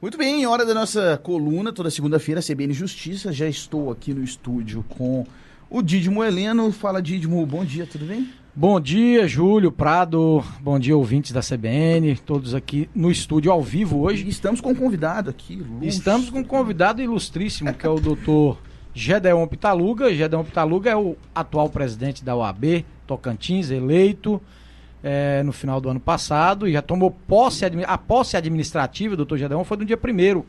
Muito bem, hora da nossa coluna, toda segunda-feira, CBN Justiça. Já estou aqui no estúdio com o Dídimo Heleno. Fala, Dídimo, bom dia, tudo bem? Bom dia, Júlio, Prado, bom dia, ouvintes da CBN, todos aqui no estúdio ao vivo hoje. E estamos com um convidado aqui, Estamos com um convidado ilustríssimo, que é o doutor Gedeon Pitaluga. Gedeon Pitaluga é o atual presidente da OAB Tocantins, eleito no final do ano passado, e já tomou posse, a posse administrativa do doutor Gedeon foi no dia 1º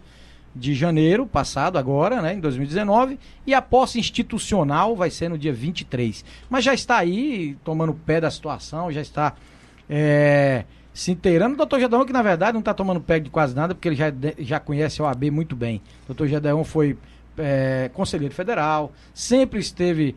de janeiro passado, agora, né, em 2019, e a posse institucional vai ser no dia 23. Mas já está aí, tomando pé da situação, já está se inteirando. O doutor Gedeon, que na verdade não está tomando pé de quase nada, porque ele já conhece a OAB muito bem. O doutor Gedeon foi conselheiro federal, sempre esteve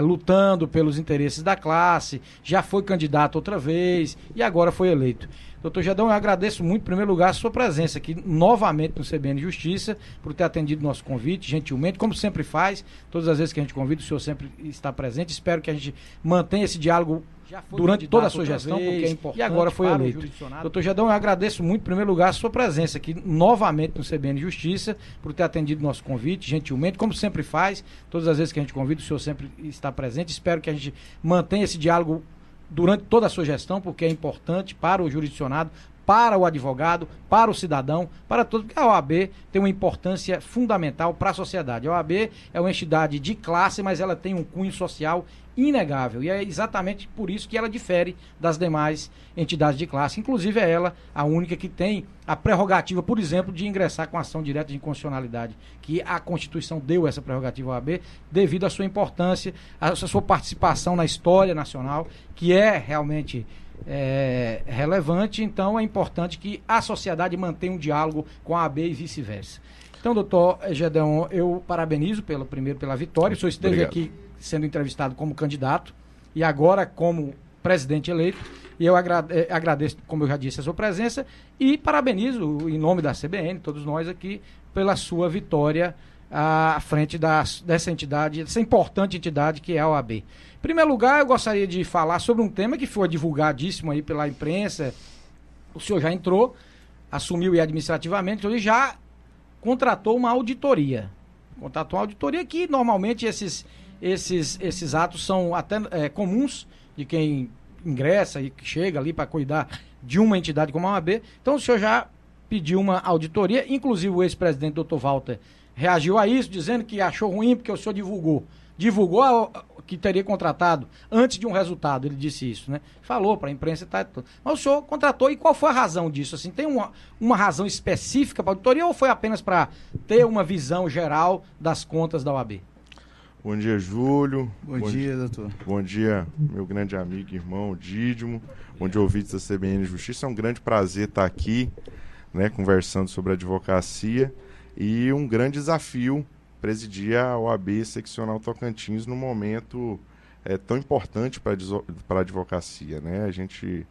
lutando pelos interesses da classe, já foi candidato outra vez e agora foi eleito. Doutor Gedeon, eu agradeço muito, em primeiro lugar, a sua presença aqui novamente no CBN Justiça, por ter atendido o nosso convite, gentilmente, como sempre faz, todas as vezes que a gente convida, o senhor sempre está presente. Espero que a gente mantenha esse diálogo durante toda a sua gestão, porque é importante, e agora foi eleito. Doutor Gedeon, eu agradeço muito, em primeiro lugar, a sua presença aqui novamente no CBN Justiça, por ter atendido o nosso convite, gentilmente, como sempre faz, todas as vezes que a gente convida, o senhor sempre está presente. Espero que a gente mantenha esse diálogo durante toda a sua gestão, porque é importante para o jurisdicionado, para o advogado, para o cidadão, para todos, porque a OAB tem uma importância fundamental para a sociedade. A OAB é uma entidade de classe, mas ela tem um cunho social inegável, e é exatamente por isso que ela difere das demais entidades de classe. Inclusive é ela a única que tem a prerrogativa, por exemplo, de ingressar com ação direta de inconstitucionalidade, que a Constituição deu essa prerrogativa à OAB devido à sua importância, à sua participação na história nacional, que é realmente relevante. Então é importante que a sociedade mantenha um diálogo com a OAB e vice-versa. Então, doutor Gedeon, eu parabenizo primeiro pela vitória. O senhor esteve aqui sendo entrevistado como candidato e agora como presidente eleito, e eu agradeço, como eu já disse, a sua presença e parabenizo em nome da CBN, todos nós aqui, pela sua vitória à frente dessa entidade, dessa importante entidade que é a OAB. Em primeiro lugar, eu gostaria de falar sobre um tema que foi divulgadíssimo aí pela imprensa. O senhor já entrou, assumiu administrativamente, ele já contratou uma auditoria. Contratou uma auditoria que normalmente esses atos são até comuns de quem ingressa e que chega ali para cuidar de uma entidade como a OAB. Então o senhor já pediu uma auditoria, inclusive o ex-presidente Dr. Walter reagiu a isso, dizendo que achou ruim porque o senhor divulgou que teria contratado antes de um resultado, ele disse isso, né? Falou para a imprensa e tal. Mas o senhor contratou, e qual foi a razão disso? Assim, tem uma razão específica para a auditoria ou foi apenas para ter uma visão geral das contas da OAB? Bom dia, Júlio. Bom dia, doutor. Bom dia, meu grande amigo e irmão Dídimo. Bom dia, ouvintes da CBN Justiça. É um grande prazer estar aqui, né, conversando sobre advocacia, e um grande desafio presidir a OAB Seccional Tocantins num momento tão importante para a advocacia, né? A gente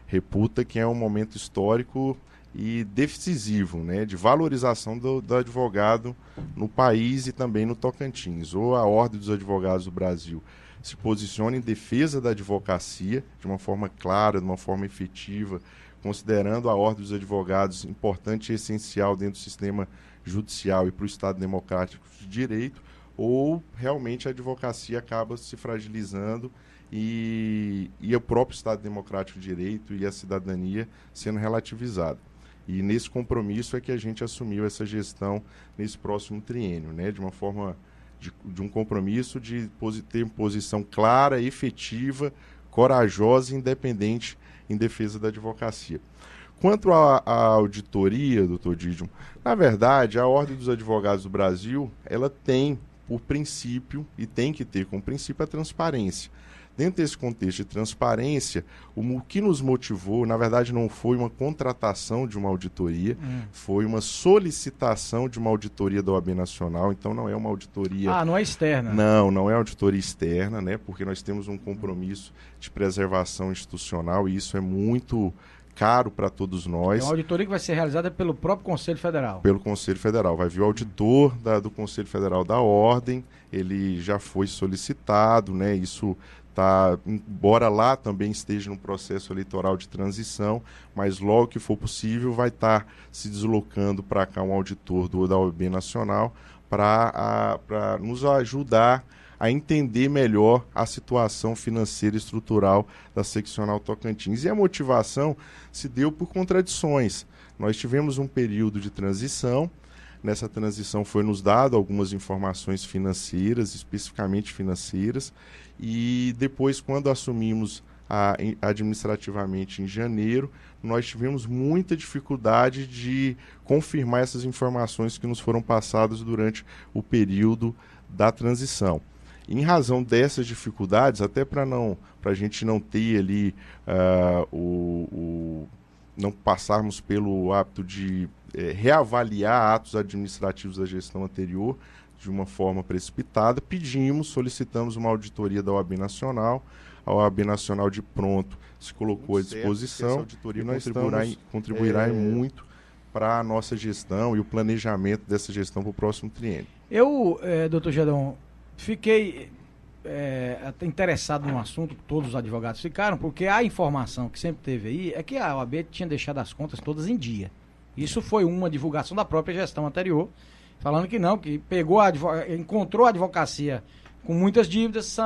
reputa que é um momento histórico e decisivo, né, de valorização do advogado no país e também no Tocantins. Ou a Ordem dos Advogados do Brasil se posiciona em defesa da advocacia de uma forma clara, de uma forma efetiva, considerando a Ordem dos Advogados importante e essencial dentro do sistema judicial e para o Estado Democrático de Direito, ou realmente a advocacia acaba se fragilizando e o próprio Estado Democrático de Direito e a cidadania sendo relativizado. E nesse compromisso é que a gente assumiu essa gestão nesse próximo triênio, né? De uma forma, de um compromisso de ter posição clara, efetiva, corajosa e independente em defesa da advocacia. Quanto à auditoria, doutor Dídimo, na verdade, a Ordem dos Advogados do Brasil, ela tem por princípio, e tem que ter como princípio, a transparência. Dentro desse contexto de transparência, o que nos motivou, na verdade, não foi uma contratação de uma auditoria, foi uma solicitação de uma auditoria da OAB Nacional. Então, não é uma auditoria... não é externa. Não é auditoria externa, né? Porque nós temos um compromisso de preservação institucional e isso é muito caro para todos nós. É uma auditoria que vai ser realizada pelo próprio Conselho Federal. Pelo Conselho Federal. Vai vir o auditor do Conselho Federal da Ordem, ele já foi solicitado, né? Isso embora lá também esteja no processo eleitoral de transição, mas logo que for possível vai estar se deslocando para cá um auditor da OAB Nacional para nos ajudar a entender melhor a situação financeira e estrutural da seccional Tocantins. E a motivação se deu por contradições. Nós tivemos um período de transição. Nessa transição foi nos dado algumas informações financeiras, especificamente financeiras, e depois, quando assumimos administrativamente em janeiro, nós tivemos muita dificuldade de confirmar essas informações que nos foram passadas durante o período da transição. Em razão dessas dificuldades, até para a gente não ter ali não passarmos pelo hábito de reavaliar atos administrativos da gestão anterior de uma forma precipitada, solicitamos uma auditoria da OAB Nacional. A OAB Nacional de pronto se colocou à disposição. Essa auditoria contribuirá muito para a nossa gestão e o planejamento dessa gestão para o próximo triênio. Eu, doutor Gedeon, fiquei até interessado no assunto que todos os advogados ficaram, porque a informação que sempre teve aí é que a OAB tinha deixado as contas todas em dia. Isso foi uma divulgação da própria gestão anterior, falando que não, que encontrou a advocacia com muitas dívidas,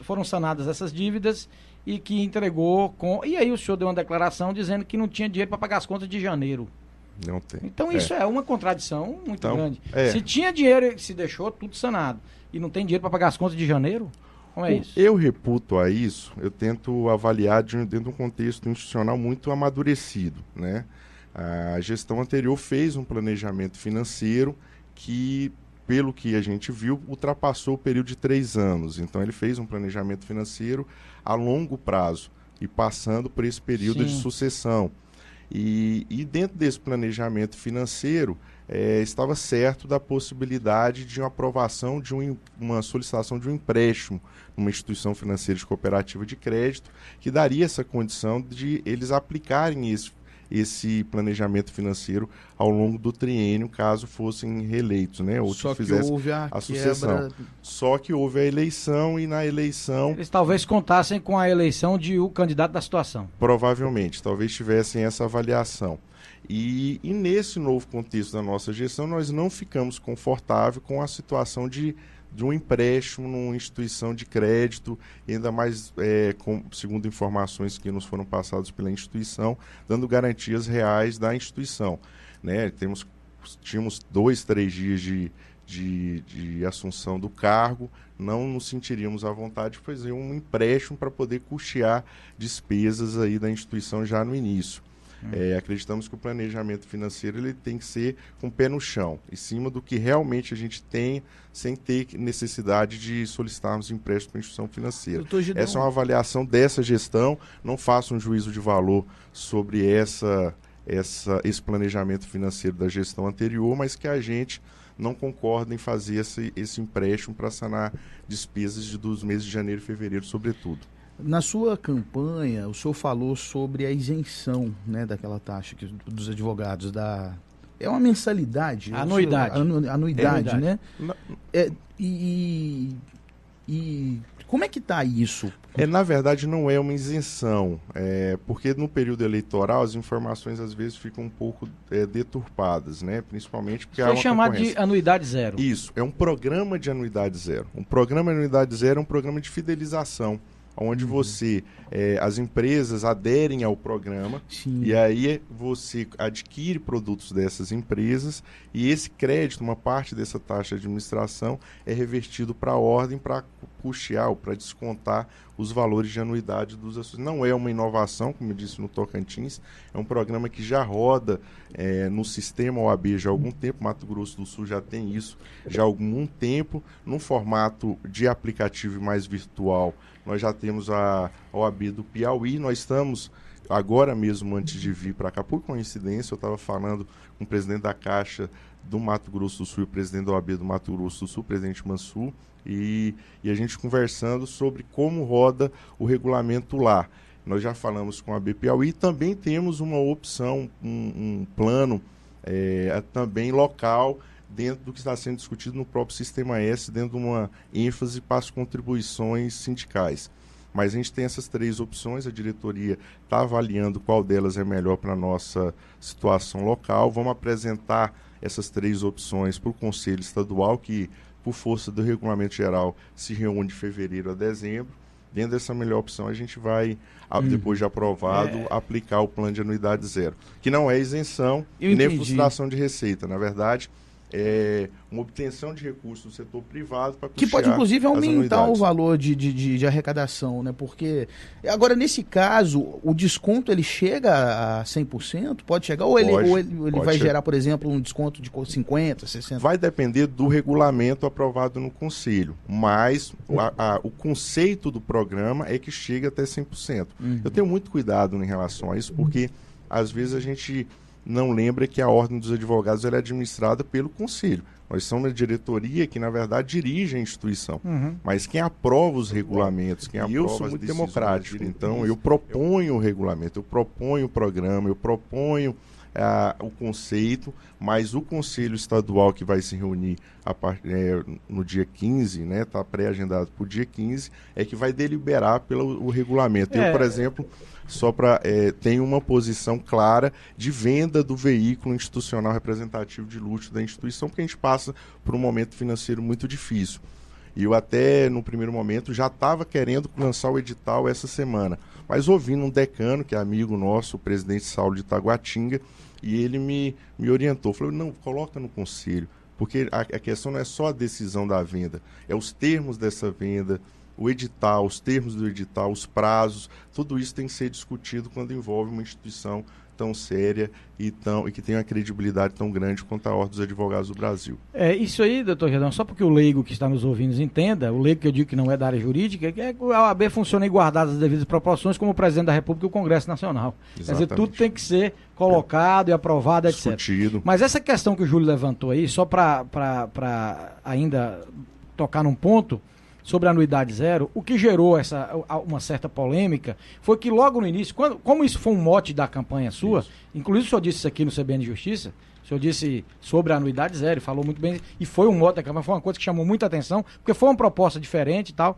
foram sanadas essas dívidas e que entregou com... E aí o senhor deu uma declaração dizendo que não tinha dinheiro para pagar as contas de janeiro. Não tem. Então isso é uma contradição muito grande. É. Se tinha dinheiro, se deixou tudo sanado, e não tem dinheiro para pagar as contas de janeiro, como é isso? Eu reputo a isso, eu tento avaliar dentro de um contexto institucional muito amadurecido, né? A gestão anterior fez um planejamento financeiro que, pelo que a gente viu, ultrapassou o período de 3 anos. Então, ele fez um planejamento financeiro a longo prazo e passando por esse período de sucessão. E dentro desse planejamento financeiro, estava certo da possibilidade de uma aprovação de uma solicitação de um empréstimo numa instituição financeira de cooperativa de crédito, que daria essa condição de eles aplicarem esse planejamento financeiro ao longo do triênio, caso fossem reeleitos, né? Ou Só que fizesse houve a sucessão. Só que houve a eleição e na eleição... Eles talvez contassem com a eleição de o candidato da situação. Provavelmente, talvez tivessem essa avaliação. E nesse novo contexto da nossa gestão, nós não ficamos confortáveis com a situação de um empréstimo numa instituição de crédito, ainda mais, segundo informações que nos foram passadas pela instituição, dando garantias reais da instituição, né? Tínhamos 2, 3 dias de assunção do cargo, não nos sentiríamos à vontade de fazer um empréstimo para poder custear despesas aí da instituição já no início. Acreditamos que o planejamento financeiro ele tem que ser com o pé no chão, em cima do que realmente a gente tem, sem ter necessidade de solicitarmos empréstimo para a instituição financeira. Essa é uma avaliação dessa gestão, não faço um juízo de valor sobre esse planejamento financeiro da gestão anterior, mas que a gente não concorda em fazer esse empréstimo para sanar despesas dos meses de janeiro e fevereiro, sobretudo. Na sua campanha, o senhor falou sobre a isenção, né, daquela taxa dos advogados, é uma mensalidade? Anuidade. Anuidade, né? E como é que está isso? Na verdade, não é uma isenção, porque no período eleitoral as informações às vezes ficam um pouco deturpadas, né? Principalmente porque há uma chamado de anuidade zero. Isso, é um programa de anuidade zero. Um programa de anuidade zero é um programa de fidelização, onde as empresas aderem ao programa. Sim. E aí você adquire produtos dessas empresas e esse crédito, uma parte dessa taxa de administração é revertido para a ordem para custear ou para descontar os valores de anuidade dos associados. Não é uma inovação, como eu disse no Tocantins, é um programa que já roda no sistema OAB já há algum tempo. Mato Grosso do Sul já tem isso já há algum tempo, num formato de aplicativo mais virtual. Nós já temos a OAB do Piauí, nós estamos, agora mesmo antes de vir para cá, por coincidência, eu estava falando com o presidente da Caixa do Mato Grosso do Sul e o presidente da OAB do Mato Grosso do Sul, o presidente Mansur, e a gente conversando sobre como roda o regulamento lá. Nós já falamos com a OAB Piauí, também temos uma opção, um plano também local dentro do que está sendo discutido no próprio Sistema S, dentro de uma ênfase para as contribuições sindicais. Mas a gente tem essas 3 opções, a diretoria está avaliando qual delas é melhor para a nossa situação local. Vamos apresentar essas 3 opções para o Conselho Estadual, que, por força do Regulamento Geral, se reúne de fevereiro a dezembro. Dentro dessa melhor opção, a gente vai, depois de aprovado, aplicar o plano de anuidade zero, que não é isenção e nem frustração de receita. Na verdade, é uma obtenção de recursos do setor privado para que pode, inclusive, aumentar o valor de arrecadação, né? Porque, agora, nesse caso, o desconto, ele chega a 100%? Pode chegar? Ou ele vai gerar, por exemplo, um desconto de 50%, 60%? Vai depender do regulamento aprovado no Conselho, mas o conceito do programa é que chega até 100%. Eu tenho muito cuidado em relação a isso, porque, às vezes, a gente não lembra que a Ordem dos Advogados ela é administrada pelo Conselho. Nós somos a diretoria que, na verdade, dirige a instituição. Mas quem aprova os regulamentos, quem aprova eu sou muito democrático. Então, eu proponho o regulamento, eu proponho o programa, eu proponho o conceito, mas o Conselho Estadual que vai se reunir no dia 15, né, está pré-agendado para o dia 15, é que vai deliberar pelo regulamento. Eu, por exemplo, tem uma posição clara de venda do veículo institucional representativo de luxo da instituição, porque a gente passa por um momento financeiro muito difícil. E eu até, no primeiro momento, já estava querendo lançar o edital essa semana, mas ouvindo um decano, que é amigo nosso, o presidente Saulo de Taguatinga, e ele me orientou, falou, não, coloca no conselho, porque a questão não é só a decisão da venda, é os termos dessa venda, o edital, os termos do edital, os prazos, tudo isso tem que ser discutido quando envolve uma instituição tão séria e que tem uma credibilidade tão grande quanto a Ordem dos Advogados do Brasil. Isso aí, doutor Gedão, só porque o leigo que está nos ouvindo entenda, o leigo que eu digo que não é da área jurídica, é que a OAB funciona em guardadas as devidas proporções como o Presidente da República e o Congresso Nacional. Exatamente. Quer dizer, tudo tem que ser colocado e aprovado, etc. Discutido. Mas essa questão que o Júlio levantou aí, só para ainda tocar num ponto, sobre a anuidade zero, o que gerou uma certa polêmica foi que logo no início, como isso foi um mote da campanha sua, inclusive o senhor disse isso aqui no CBN Justiça, o senhor disse sobre a anuidade zero, falou muito bem, e foi um mote da campanha, foi uma coisa que chamou muita atenção, porque foi uma proposta diferente e tal,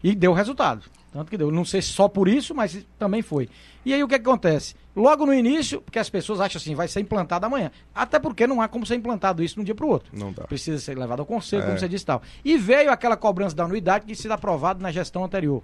e deu resultado. Tanto que deu, não sei se só por isso, mas também foi. E aí o que acontece? Logo no início, porque as pessoas acham assim, vai ser implantado amanhã. Até porque não há como ser implantado isso de um dia para o outro. Não dá. Precisa ser levado ao conselho, como você disse e tal. E veio aquela cobrança da anuidade que sido aprovada na gestão anterior.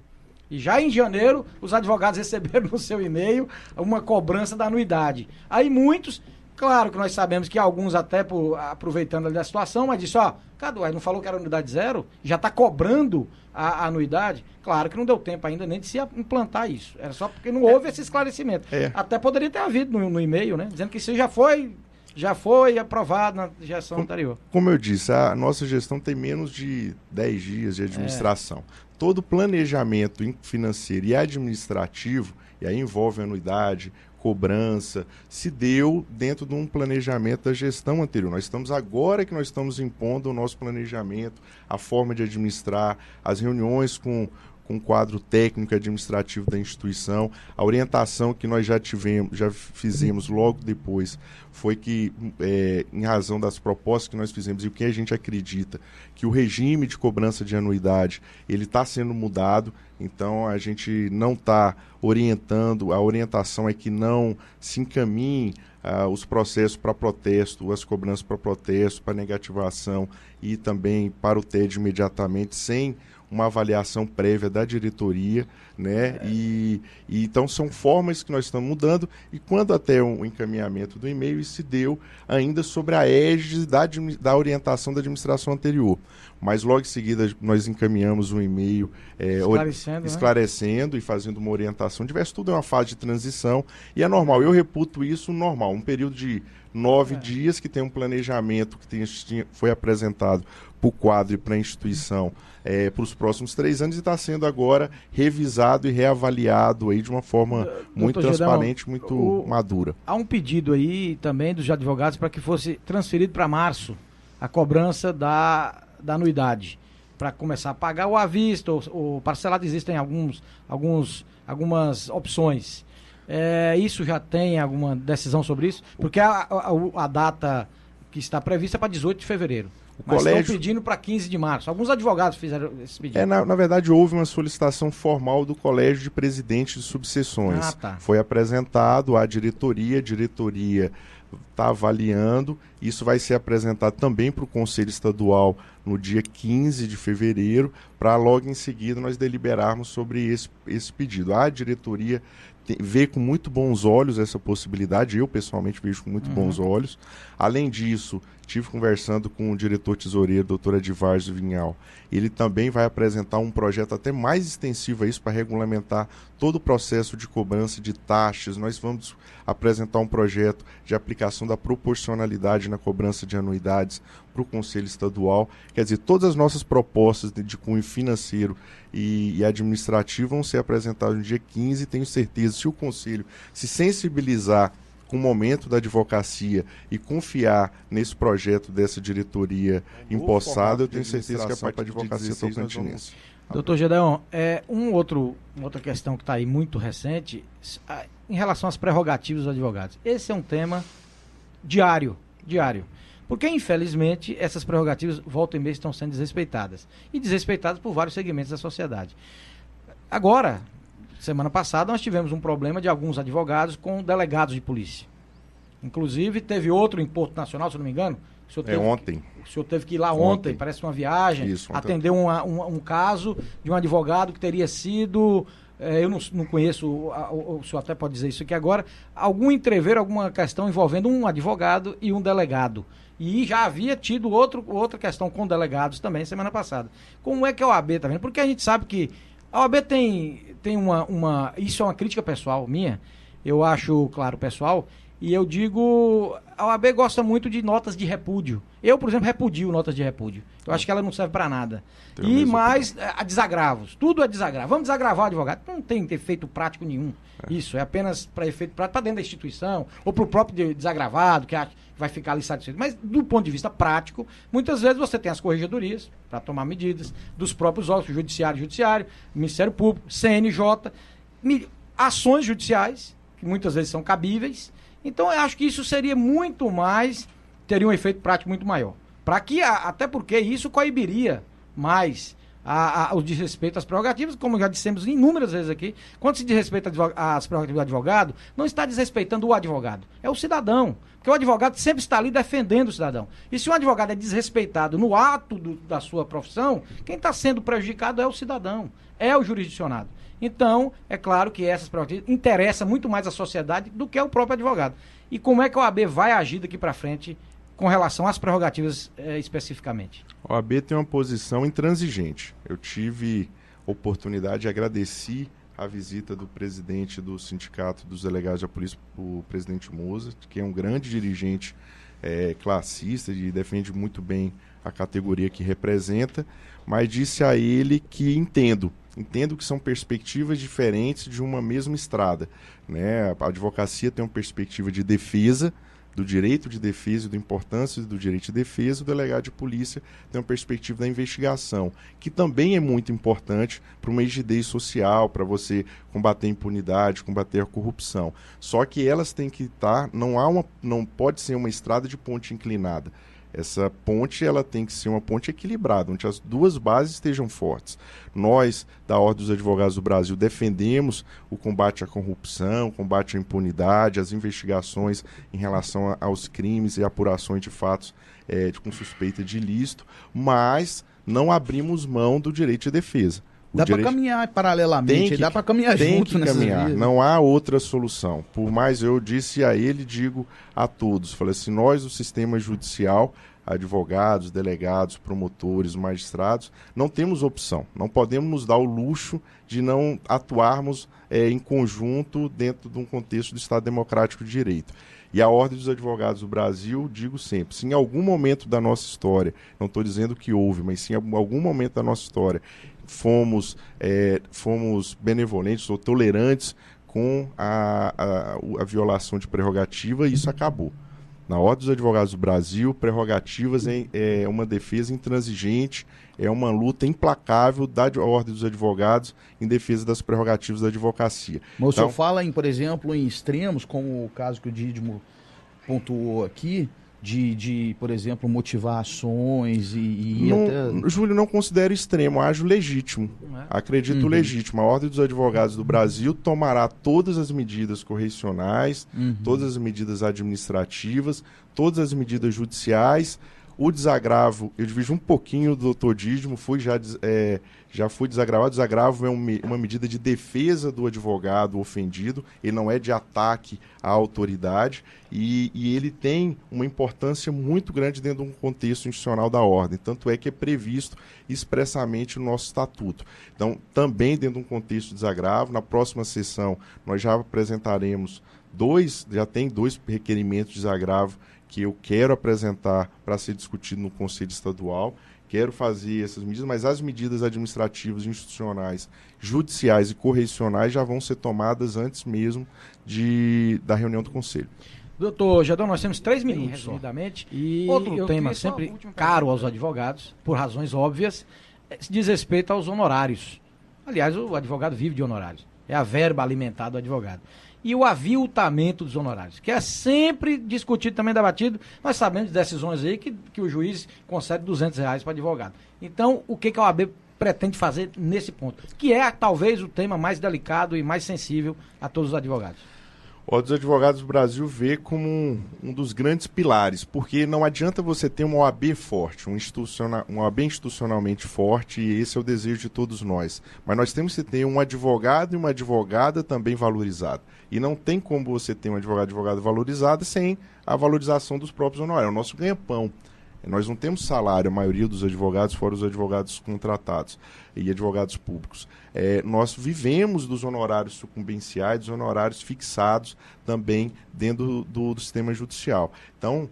E já em janeiro, os advogados receberam no seu e-mail uma cobrança da anuidade. Aí muitos, claro que nós sabemos que alguns até aproveitando ali da situação, mas disse, Cadu, não falou que era anuidade zero? Já está cobrando a anuidade? Claro que não deu tempo ainda nem de se implantar isso. Era só porque não houve esse esclarecimento. Até poderia ter havido no e-mail, né? Dizendo que isso já foi aprovado na gestão anterior. Como eu disse, a nossa gestão tem menos de 10 dias de administração. Todo planejamento financeiro e administrativo, e aí envolve anuidade, cobrança, se deu dentro de um planejamento da gestão anterior. Nós estamos impondo o nosso planejamento, a forma de administrar, as reuniões com o quadro técnico e administrativo da instituição. A orientação que nós já fizemos logo depois foi que, em razão das propostas que nós fizemos e o que a gente acredita, que o regime de cobrança de anuidade ele está sendo mudado, então a gente não está orientando, a orientação é que não se encaminhe os processos para protesto, as cobranças para protesto, para negativação e também para o TED imediatamente, sem uma avaliação prévia da diretoria, né? E então são formas que nós estamos mudando, e quando até o encaminhamento do e-mail, isso se deu ainda sobre a égide da orientação da administração anterior. Mas logo em seguida nós encaminhamos um e-mail esclarecendo e fazendo uma orientação diversa. Tudo é uma fase de transição e é normal. Eu reputo isso normal. Um período de 9 dias que tem um planejamento que foi apresentado para o quadro e para a instituição para os próximos 3 anos e está sendo agora revisado e reavaliado aí de uma forma muito transparente, muito madura. Há um pedido aí também dos advogados para que fosse transferido para março a cobrança da anuidade, para começar a pagar ou à vista ou parcelado. Existem algumas opções. Isso já tem alguma decisão sobre isso? Porque a data que está prevista para 18 de fevereiro. Mas estão pedindo para 15 de março. Alguns advogados fizeram esse pedido. Na verdade, houve uma solicitação formal do Colégio de Presidentes de Subseções. Foi apresentado à diretoria, a diretoria está avaliando. Isso vai ser apresentado também para o Conselho Estadual no dia 15 de fevereiro, para logo em seguida nós deliberarmos sobre esse pedido. A diretoria vê com muito bons olhos essa possibilidade, eu pessoalmente vejo com muito bons olhos. Além disso, estive conversando com o diretor tesoureiro, doutor Edivarzio Vinhal. Ele também vai apresentar um projeto até mais extensivo a isso, para regulamentar todo o processo de cobrança de taxas. Nós vamos apresentar um projeto de aplicação da proporcionalidade na cobrança de anuidades para o Conselho Estadual. Quer dizer, todas as nossas propostas de cunho financeiro e administrativo vão ser apresentadas no dia 15. Tenho certeza, se o Conselho se sensibilizar com o momento da advocacia e confiar nesse projeto dessa diretoria empossada, eu tenho certeza que a parte da advocacia tocantinense. Doutor Gedeon, uma outra questão que está aí muito recente, em relação às prerrogativas dos advogados. Esse é um tema diário. Porque, infelizmente, essas prerrogativas, volta e meia, estão sendo desrespeitadas. E desrespeitadas por vários segmentos da sociedade. Agora, semana passada, nós tivemos um problema de alguns advogados com delegados de polícia. Inclusive, teve outro em Porto Nacional, se eu não me engano. Ontem. O senhor teve que ir lá ontem, parece uma viagem, atender um caso de um advogado que teria sido... eu não conheço, o senhor até pode dizer isso aqui agora, algum entrever, alguma questão envolvendo um advogado e um delegado. E já havia tido outra questão com delegados também semana passada. Como é que a OAB está vendo? Porque a gente sabe que a OAB tem uma... Isso é uma crítica pessoal minha, eu acho, claro, pessoal, e eu digo... A OAB gosta muito de notas de repúdio. Eu, por exemplo, repudio notas de repúdio. Eu acho que ela não serve para nada. E mais desagravos. Tudo é desagravo. Vamos desagravar o advogado. Não tem efeito prático nenhum. Isso é apenas para efeito prático para dentro da instituição ou para o próprio desagravado que vai ficar ali satisfeito. Mas do ponto de vista prático, muitas vezes você tem as corregedorias para tomar medidas dos próprios órgãos, judiciário, Ministério Público, CNJ, ações judiciais, que muitas vezes são cabíveis. Então, eu acho que isso seria muito mais, teria um efeito prático muito maior. Até porque isso coibiria mais o desrespeito às prerrogativas, como já dissemos inúmeras vezes aqui. Quando se desrespeita às prerrogativas do advogado, não está desrespeitando o advogado, é o cidadão. Porque o advogado sempre está ali defendendo o cidadão. E se o advogado é desrespeitado no ato da sua profissão, quem está sendo prejudicado é o cidadão, é o jurisdicionado. Então, é claro que essas prerrogativas interessam muito mais a sociedade do que o próprio advogado. E como é que a OAB vai agir daqui para frente com relação às prerrogativas especificamente? A OAB tem uma posição intransigente. Eu tive oportunidade de agradecer a visita do presidente do Sindicato dos Delegados da Polícia, o presidente Moza, que é um grande dirigente classista e defende muito bem a categoria que representa, mas disse a ele que entendo que são perspectivas diferentes de uma mesma estrada, né? A advocacia tem uma perspectiva de defesa, do direito de defesa e da importância do direito de defesa. O delegado de polícia tem uma perspectiva da investigação, que também é muito importante para uma rigidez social, para você combater a impunidade, combater a corrupção. Só que elas têm que estar, não pode ser uma estrada de ponte inclinada. Essa ponte ela tem que ser uma ponte equilibrada, onde as duas bases estejam fortes. Nós, da Ordem dos Advogados do Brasil, defendemos o combate à corrupção, o combate à impunidade, as investigações em relação aos crimes e apurações de fatos com suspeita de ilícito, mas não abrimos mão do direito de defesa. Dá para caminhar paralelamente, dá para caminhar junto. Tem que caminhar, não há outra solução. Por mais eu disse a ele, digo a todos, falei assim, nós, o sistema judicial, advogados, delegados, promotores, magistrados, não temos opção, não podemos nos dar o luxo de não atuarmos em conjunto dentro de um contexto do Estado Democrático de Direito. E a Ordem dos Advogados do Brasil, digo sempre, se em algum momento da nossa história, não estou dizendo que houve, mas se em algum momento da nossa história fomos benevolentes ou tolerantes com a violação de prerrogativa, isso acabou. Na Ordem dos Advogados do Brasil, prerrogativas é uma defesa intransigente, é uma luta implacável da Ordem dos Advogados em defesa das prerrogativas da advocacia. Mas o senhor fala, por exemplo, em extremos, como o caso que o Dídimo pontuou aqui, por exemplo, motivar ações e não, até... Júlio, não considero extremo, acho legítimo. Acredito legítimo. A Ordem dos Advogados do Brasil tomará todas as medidas correcionais, todas as medidas administrativas, todas as medidas judiciais. O desagravo, eu divido um pouquinho do doutor Dídimo, já fui desagravado. Desagravo é uma medida de defesa do advogado ofendido, ele não é de ataque à autoridade e ele tem uma importância muito grande dentro de um contexto institucional da ordem, tanto é que é previsto expressamente no nosso estatuto. Então, também dentro de um contexto de desagravo, na próxima sessão nós já apresentaremos já tem 2 requerimentos de desagravo que eu quero apresentar para ser discutido no Conselho Estadual. Quero fazer essas medidas, mas as medidas administrativas, institucionais, judiciais e correcionais já vão ser tomadas antes mesmo da reunião do Conselho. Doutor Gedão, nós temos 3 minutos, resumidamente, e outro tema sempre caro aos advogados, por razões óbvias, diz respeito aos honorários. Aliás, o advogado vive de honorários. É a verba alimentar do advogado. E o aviltamento dos honorários, que é sempre discutido, também debatido. Nós sabemos de decisões aí que o juiz concede R$200 para advogado. Então, o que a OAB pretende fazer nesse ponto? Que é, talvez, o tema mais delicado e mais sensível a todos os advogados. A Ordem dos Advogados do Brasil vê como um dos grandes pilares, porque não adianta você ter uma OAB forte, uma OAB institucionalmente forte, e esse é o desejo de todos nós. Mas nós temos que ter um advogado e uma advogada também valorizada. E não tem como você ter um advogado valorizado sem a valorização dos próprios honorários. É o nosso ganha-pão. Nós não temos salário, a maioria dos advogados, fora os advogados contratados e advogados públicos. Nós vivemos dos honorários sucumbenciais, dos honorários fixados também dentro do sistema judicial. Então,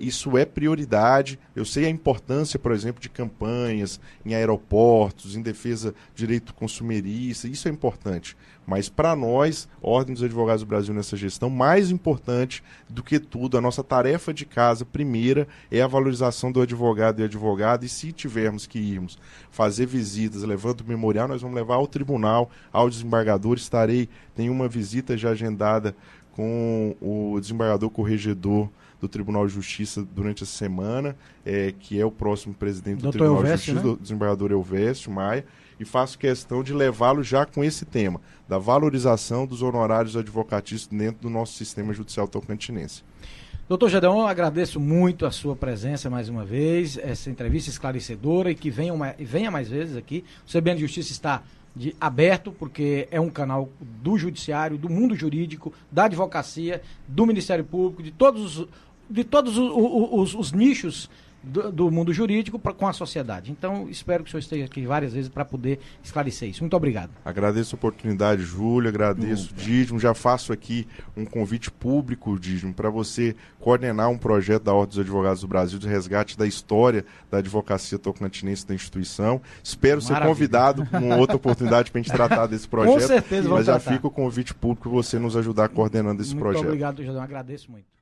isso é prioridade. Eu sei a importância, por exemplo, de campanhas em aeroportos, em defesa do direito consumerista, isso é importante. Mas para nós, Ordem dos Advogados do Brasil nessa gestão, mais importante do que tudo, a nossa tarefa de casa primeira é a valorização do advogado e advogada, e se tivermos que irmos fazer visitas, levando o memorial, nós vamos levar ao tribunal, ao desembargador, tenho uma visita já agendada com o desembargador corregedor do Tribunal de Justiça durante a semana, que é o próximo presidente do Tribunal de Justiça, né? O desembargador Elvésio Maia, e faço questão de levá-lo já com esse tema, da valorização dos honorários advocatícios dentro do nosso sistema judicial tocantinense. Doutor Gedão, agradeço muito a sua presença mais uma vez, essa entrevista esclarecedora, e que venha mais vezes aqui. O CBN de Justiça está aberto, porque é um canal do judiciário, do mundo jurídico, da advocacia, do Ministério Público, de todos os nichos do mundo jurídico com a sociedade. Então, espero que o senhor esteja aqui várias vezes para poder esclarecer isso. Muito obrigado. Agradeço a oportunidade, Júlio, agradeço, Dídimo. Já faço aqui um convite público, Dídimo, para você coordenar um projeto da Ordem dos Advogados do Brasil de resgate da história da advocacia tocantinense da instituição. Espero ser convidado com outra oportunidade para a gente tratar desse projeto. Com certeza, mas já fica o convite público para você nos ajudar coordenando esse projeto. Muito obrigado, Gedão. Agradeço muito.